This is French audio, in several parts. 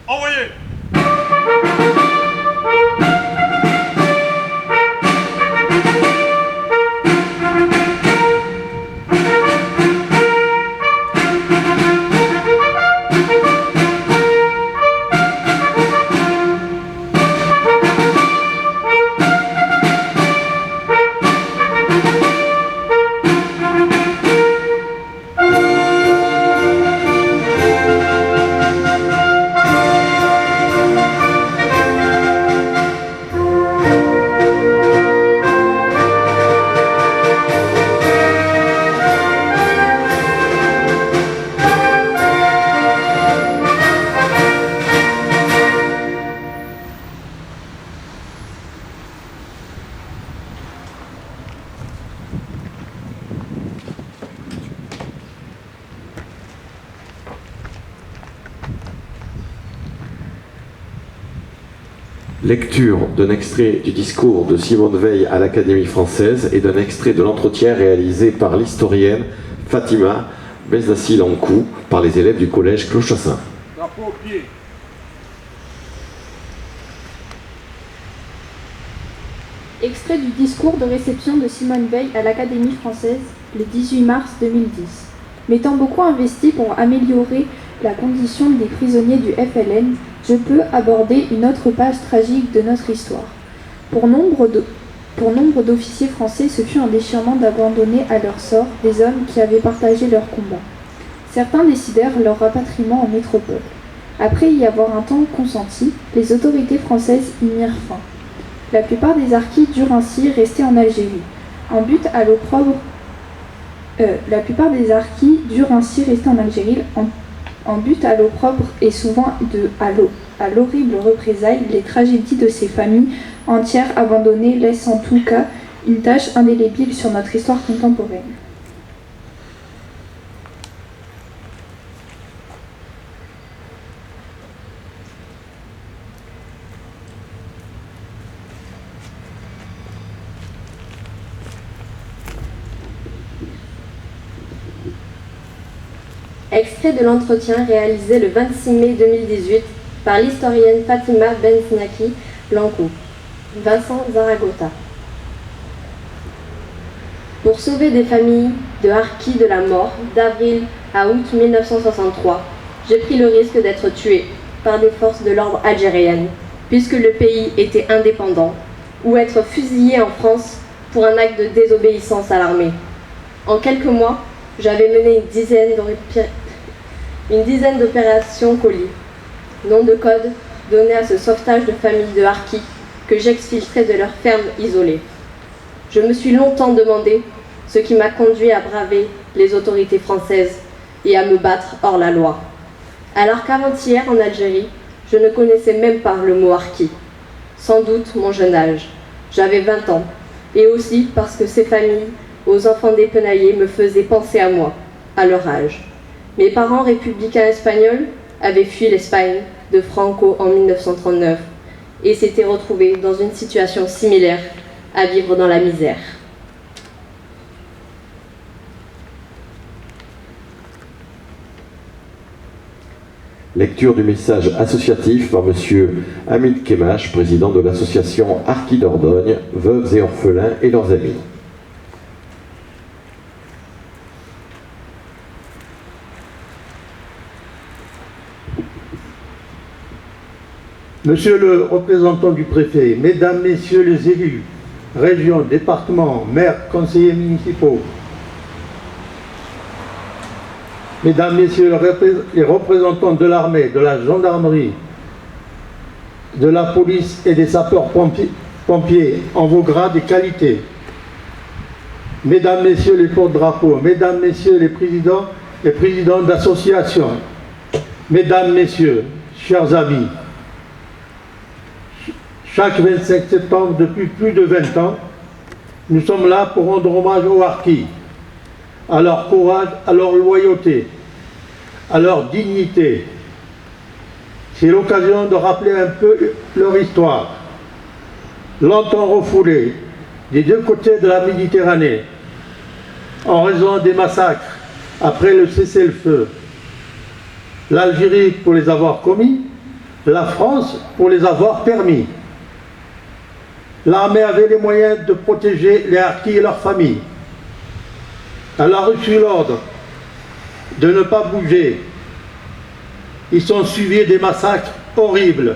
Envoyez! Lecture d'un extrait du discours de Simone Veil à l'Académie française et d'un extrait de l'entretien réalisé par l'historienne Fatima Bezdassi-Lankou par les élèves du collège Clochassin. Drapeau au pied. Extrait du discours de réception de Simone Veil à l'Académie française le 18 mars 2010. M'étant beaucoup investi pour améliorer la condition des prisonniers du FLN, je peux aborder une autre page tragique de notre histoire. Pour nombre d'officiers français, ce fut un déchirement d'abandonner à leur sort des hommes qui avaient partagé leur combat. Certains décidèrent leur rapatriement en métropole. Après y avoir un temps consenti, les autorités françaises y mirent fin. La plupart des harkis durent ainsi rester en Algérie, en butte à l'opprobre. En but à l'opprobre et souvent à l'horrible représailles, les tragédies de ces familles entières abandonnées laissent en tout cas une tache indélébile sur notre histoire contemporaine. Extrait de l'entretien réalisé le 26 mai 2018 par l'historienne Fatima Bezdassi-Lankou. Vincent Zaragoza. Pour sauver des familles de harkis de la mort, d'avril à août 1963, j'ai pris le risque d'être tué par des forces de l'ordre algériennes, puisque le pays était indépendant, ou être fusillé en France pour un acte de désobéissance à l'armée. En quelques mois, j'avais mené une dizaine d'opérations colis, nom de code donné à ce sauvetage de familles de harkis que j'exfiltrais de leurs fermes isolées. Je me suis longtemps demandé ce qui m'a conduit à braver les autorités françaises et à me battre hors la loi. Alors qu'avant-hier en Algérie, je ne connaissais même pas le mot harki. Sans doute mon jeune âge. J'avais 20 ans. Et aussi parce que ces familles, aux enfants dépenaillés, me faisaient penser à moi, à leur âge. Mes parents républicains espagnols avaient fui l'Espagne de Franco en 1939 et s'étaient retrouvés dans une situation similaire à vivre dans la misère. Lecture du message associatif par M. Hamid Kemache, président de l'association Harkis Dordogne, veuves et orphelins et leurs amis. Monsieur le représentant du préfet, Mesdames, Messieurs les élus, régions, départements, maires, conseillers municipaux, Mesdames, Messieurs les représentants de l'armée, de la gendarmerie, de la police et des sapeurs-pompiers en vos grades et qualités, Mesdames, Messieurs les porte-drapeaux, Mesdames, Messieurs les présidents et présidentes d'associations, Mesdames, Messieurs, chers amis, chaque 25 septembre, depuis plus de 20 ans, nous sommes là pour rendre hommage aux harkis, à leur courage, à leur loyauté, à leur dignité. C'est l'occasion de rappeler un peu leur histoire. Longtemps refoulés des deux côtés de la Méditerranée, en raison des massacres après le cessez-le-feu. L'Algérie pour les avoir commis, la France pour les avoir permis. L'armée avait les moyens de protéger les harkis et leurs familles. Elle a reçu l'ordre de ne pas bouger. Ils sont suivis des massacres horribles,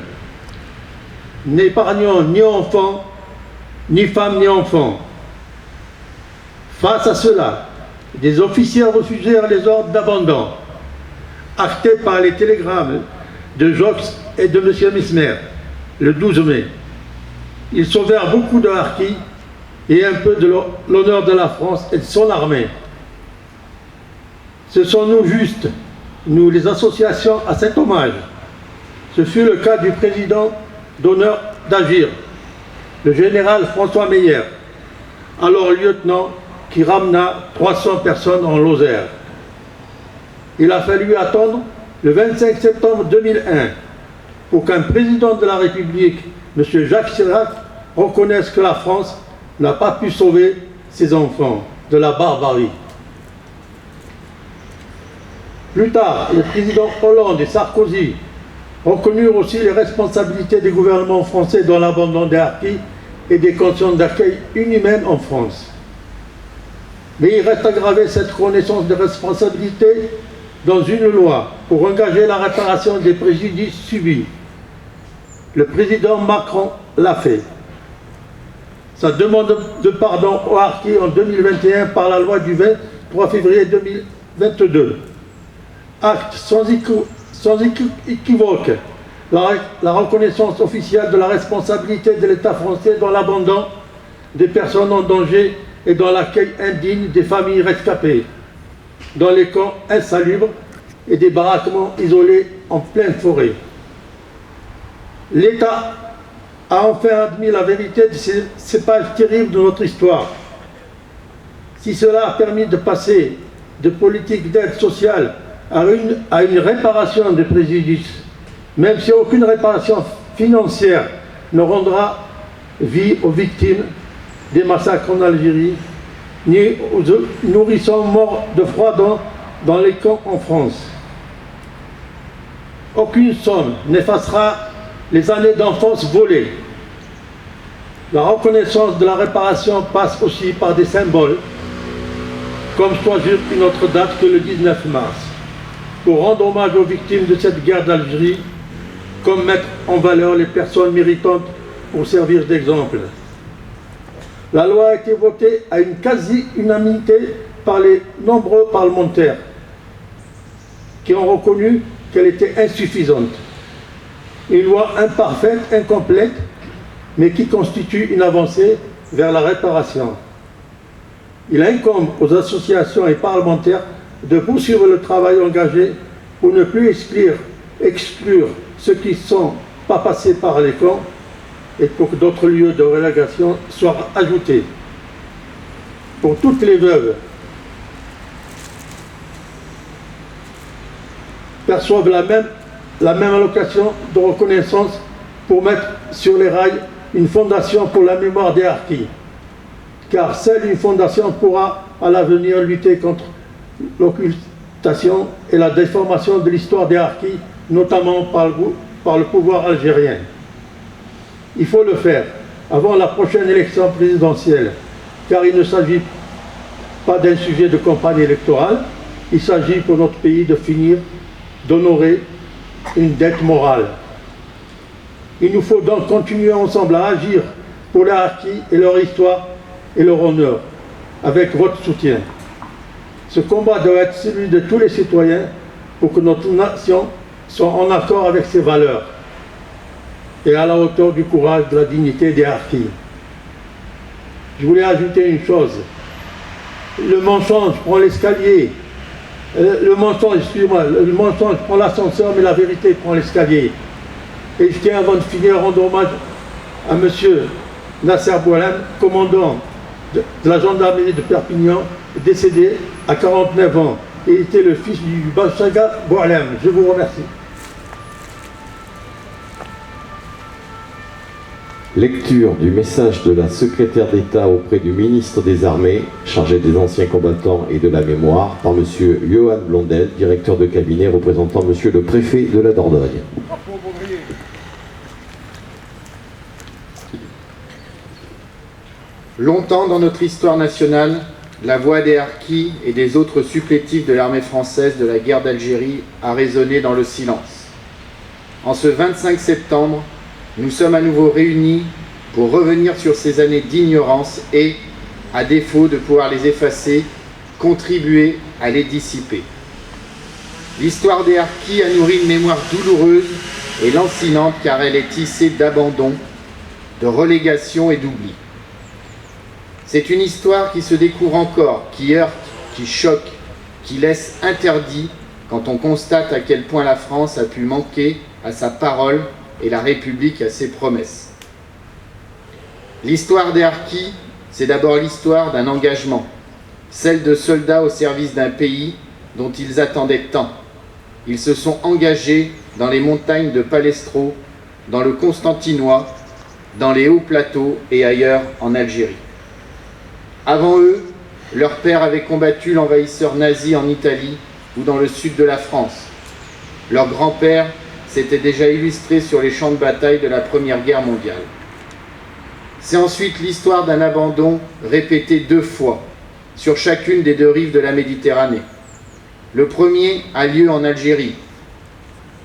n'épargnant ni enfants, ni femmes, ni enfants. Face à cela, des officiers refusèrent les ordres d'abandon, actés par les télégrammes de Jox et de M. Mesmer, le 12 mai. Ils sauvèrent beaucoup de harkis et un peu de l'honneur de la France et de son armée. Ce sont nous justes, nous les associations, à cet hommage. Ce fut le cas du président d'honneur d'Agir, le général François Meyer, alors lieutenant, qui ramena 300 personnes en Lozère. Il a fallu attendre le 25 septembre 2001 pour qu'un président de la République, M. Jacques Chirac, reconnaisse que la France n'a pas pu sauver ses enfants de la barbarie. Plus tard, les présidents Hollande et Sarkozy reconnurent aussi les responsabilités des gouvernements français dans l'abandon des harkis et des conditions d'accueil inhumaines en France. Mais il reste à graver cette reconnaissance de responsabilité dans une loi pour engager la réparation des préjudices subis. Le président Macron l'a fait. Sa demande de pardon aux harkis en 2021 par la loi du 23 février 2022. Acte sans équivoque la reconnaissance officielle de la responsabilité de l'État français dans l'abandon des personnes en danger et dans l'accueil indigne des familles rescapées, dans les camps insalubres et des baraquements isolés en pleine forêt. L'État a enfin admis la vérité de ces pages terribles de notre histoire. Si cela a permis de passer de politiques d'aide sociale à une réparation des préjudices, même si aucune réparation financière ne rendra vie aux victimes des massacres en Algérie, ni aux nourrissons morts de froid dans les camps en France. Aucune somme n'effacera les années d'enfance volées. La reconnaissance de la réparation passe aussi par des symboles, comme choisir une autre date que le 19 mars, pour rendre hommage aux victimes de cette guerre d'Algérie, comme mettre en valeur les personnes méritantes pour servir d'exemple. La loi a été votée à une quasi-unanimité par les nombreux parlementaires qui ont reconnu qu'elle était insuffisante. Une loi imparfaite, incomplète, mais qui constitue une avancée vers la réparation. Il incombe aux associations et parlementaires de poursuivre le travail engagé pour ne plus exclure ceux qui ne sont pas passés par les camps et pour que d'autres lieux de relégation soient ajoutés. Pour toutes les veuves, perçoivent la même allocation de reconnaissance pour mettre sur les rails une fondation pour la mémoire des harkis. Car seule une fondation pourra à l'avenir lutter contre l'occultation et la déformation de l'histoire des harkis, notamment par le pouvoir algérien. Il faut le faire avant la prochaine élection présidentielle, car il ne s'agit pas d'un sujet de campagne électorale, il s'agit pour notre pays de finir d'honorer une dette morale. Il nous faut donc continuer ensemble à agir pour les harkis et leur histoire et leur honneur, avec votre soutien. Ce combat doit être celui de tous les citoyens pour que notre nation soit en accord avec ses valeurs et à la hauteur du courage, de la dignité des harkis. Je voulais ajouter une chose. Le mensonge prend l'escalier. Le mensonge prend l'ascenseur, mais la vérité prend l'escalier. Et je tiens, avant de finir, à rendre hommage à M. Nasser Boualem, commandant de la gendarmerie de Perpignan, décédé à 49 ans. Il était le fils du Bachaga Boualem. Je vous remercie. Lecture du message de la secrétaire d'État auprès du ministre des Armées, chargé des anciens combattants et de la mémoire, par M. Johan Blondel, directeur de cabinet représentant M. le préfet de la Dordogne. Longtemps dans notre histoire nationale, la voix des harkis et des autres supplétifs de l'armée française de la guerre d'Algérie a résonné dans le silence. En ce 25 septembre, nous sommes à nouveau réunis pour revenir sur ces années d'ignorance et, à défaut de pouvoir les effacer, contribuer à les dissiper. L'histoire des harkis a nourri une mémoire douloureuse et lancinante car elle est tissée d'abandon, de relégation et d'oubli. C'est une histoire qui se découvre encore, qui heurte, qui choque, qui laisse interdit quand on constate à quel point la France a pu manquer à sa parole et la République à ses promesses. L'histoire des harkis, c'est d'abord l'histoire d'un engagement, celle de soldats au service d'un pays dont ils attendaient tant. Ils se sont engagés dans les montagnes de Palestro, dans le Constantinois, dans les hauts plateaux et ailleurs en Algérie. Avant eux, leurs pères avaient combattu l'envahisseur nazi en Italie ou dans le sud de la France. Leurs grands-pères s'étaient déjà illustrés sur les champs de bataille de la Première Guerre mondiale. C'est ensuite l'histoire d'un abandon répété 2 fois, sur chacune des 2 rives de la Méditerranée. Le premier a lieu en Algérie,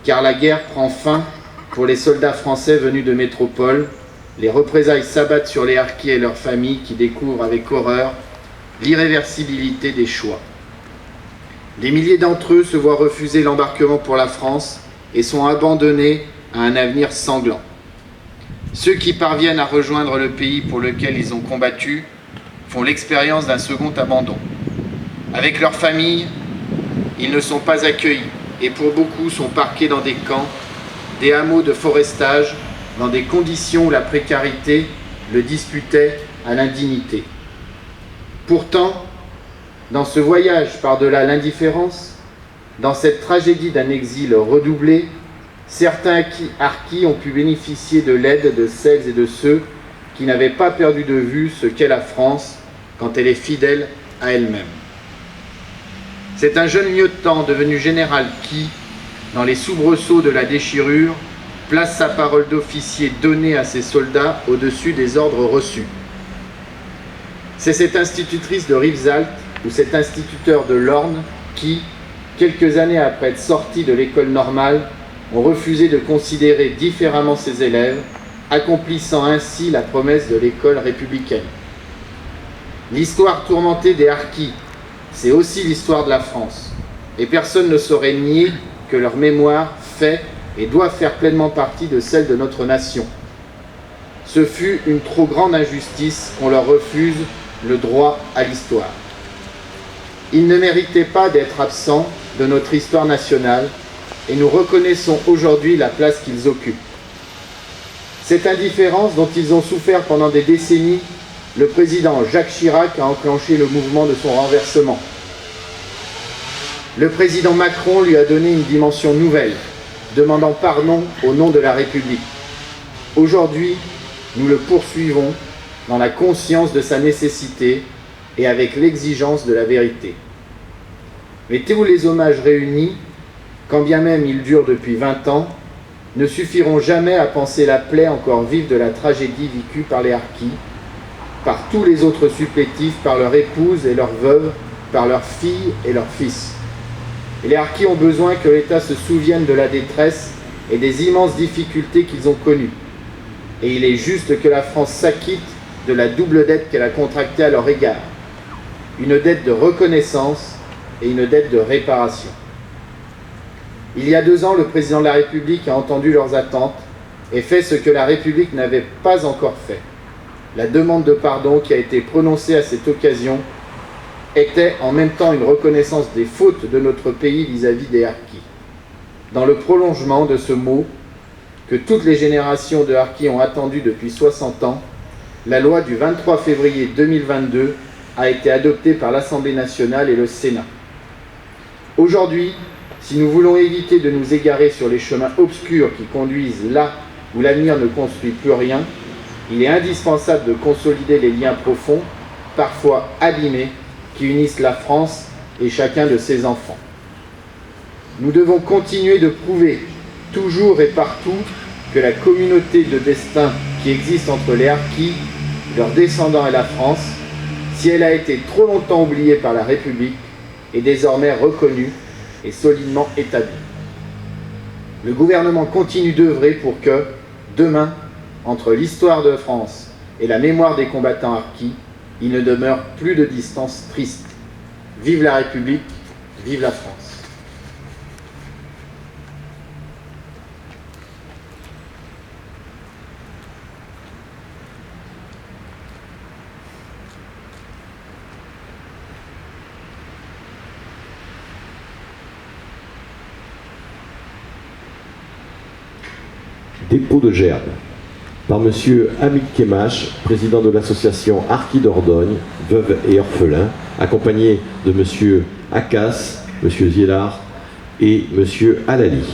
car la guerre prend fin pour les soldats français venus de métropole. Les représailles s'abattent sur les harkis et leurs familles qui découvrent avec horreur l'irréversibilité des choix. Des milliers d'entre eux se voient refuser l'embarquement pour la France et sont abandonnés à un avenir sanglant. Ceux qui parviennent à rejoindre le pays pour lequel ils ont combattu font l'expérience d'un second abandon. Avec leurs familles, ils ne sont pas accueillis et pour beaucoup sont parqués dans des camps, des hameaux de forestage, dans des conditions où la précarité le disputait à l'indignité. Pourtant, dans ce voyage par-delà l'indifférence, dans cette tragédie d'un exil redoublé, certains harkis ont pu bénéficier de l'aide de celles et de ceux qui n'avaient pas perdu de vue ce qu'est la France quand elle est fidèle à elle-même. C'est un jeune lieutenant devenu général qui, dans les soubresauts de la déchirure, place sa parole d'officier donnée à ses soldats au-dessus des ordres reçus. C'est cette institutrice de Rivesaltes ou cet instituteur de l'Orne qui, quelques années après être sortis de l'école normale, ont refusé de considérer différemment ses élèves, accomplissant ainsi la promesse de l'école républicaine. L'histoire tourmentée des harkis, c'est aussi l'histoire de la France, et personne ne saurait nier que leur mémoire fait et doit faire pleinement partie de celle de notre nation. Ce fut une trop grande injustice qu'on leur refuse le droit à l'histoire. Ils ne méritaient pas d'être absents de notre histoire nationale et nous reconnaissons aujourd'hui la place qu'ils occupent. Cette indifférence dont ils ont souffert pendant des décennies, le président Jacques Chirac a enclenché le mouvement de son renversement. Le président Macron lui a donné une dimension nouvelle, demandant pardon au nom de la République. Aujourd'hui, nous le poursuivons dans la conscience de sa nécessité et avec l'exigence de la vérité. Mais tous les hommages réunis, quand bien même ils durent depuis 20 ans, ne suffiront jamais à panser la plaie encore vive de la tragédie vécue par les harkis, par tous les autres supplétifs, par leurs épouses et leurs veuves, par leurs filles et leurs fils. Et les harkis ont besoin que l'État se souvienne de la détresse et des immenses difficultés qu'ils ont connues. Et il est juste que la France s'acquitte de la double dette qu'elle a contractée à leur égard. Une dette de reconnaissance et une dette de réparation. Il y a 2 ans, le président de la République a entendu leurs attentes et fait ce que la République n'avait pas encore fait. La demande de pardon qui a été prononcée à cette occasion était en même temps une reconnaissance des fautes de notre pays vis-à-vis des harkis. Dans le prolongement de ce mot que toutes les générations de harkis ont attendu depuis 60 ans, la loi du 23 février 2022 a été adoptée par l'Assemblée nationale et le Sénat. Aujourd'hui, si nous voulons éviter de nous égarer sur les chemins obscurs qui conduisent là où l'avenir ne construit plus rien, il est indispensable de consolider les liens profonds, parfois abîmés, qui unissent la France et chacun de ses enfants. Nous devons continuer de prouver, toujours et partout, que la communauté de destin qui existe entre les Harkis, leurs descendants et la France, si elle a été trop longtemps oubliée par la République, est désormais reconnue et solidement établie. Le gouvernement continue d'œuvrer pour que, demain, entre l'histoire de France et la mémoire des combattants harkis, il ne demeure plus de distance triste. Vive la République, vive la France. Dépôt de gerbe par Monsieur Hamid Kemache, président de l'association Harkis Dordogne, veuves et orphelins, accompagné de Monsieur Akas, Monsieur Zielard et Monsieur Alali.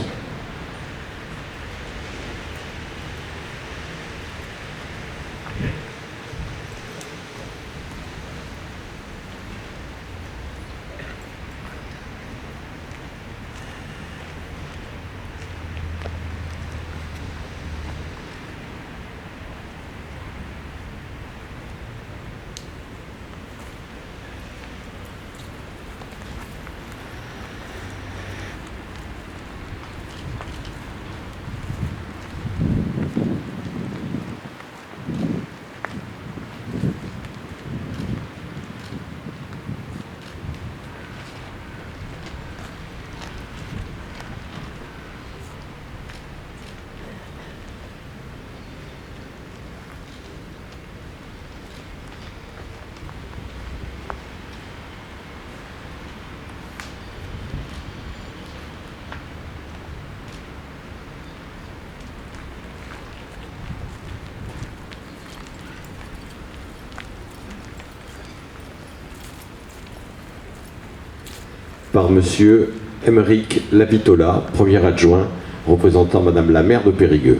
Par Monsieur Émeric Lavitola, premier adjoint, représentant Madame la maire de Périgueux.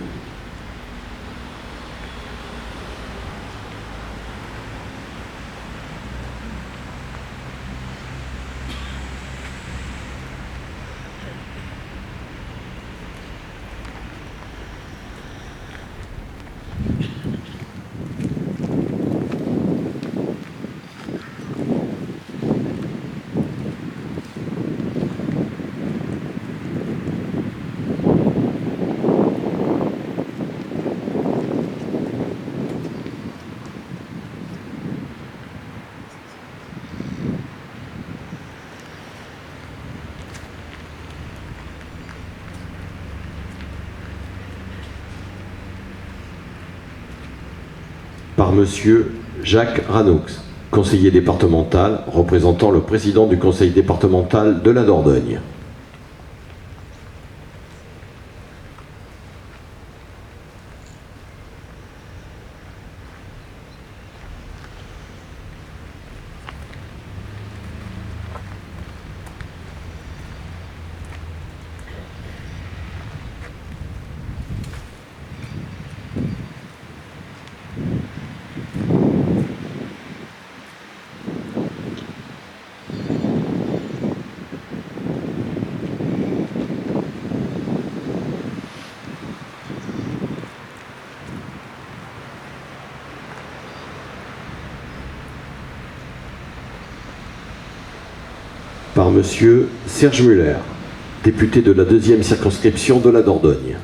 Par Monsieur Jacques Ranoux, conseiller départemental, représentant le président du conseil départemental de la Dordogne. Par Monsieur Serge Muller, député de la 2e circonscription de la Dordogne.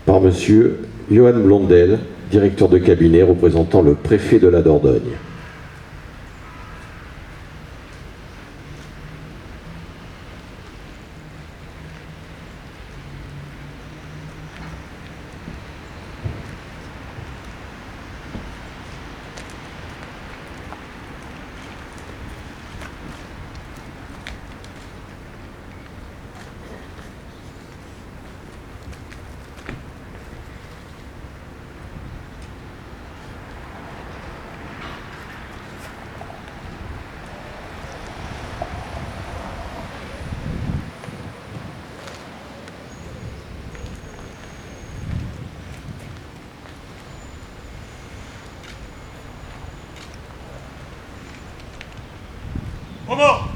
Par Monsieur Johan Blondel, directeur de cabinet représentant le préfet de la Dordogne. Au mort.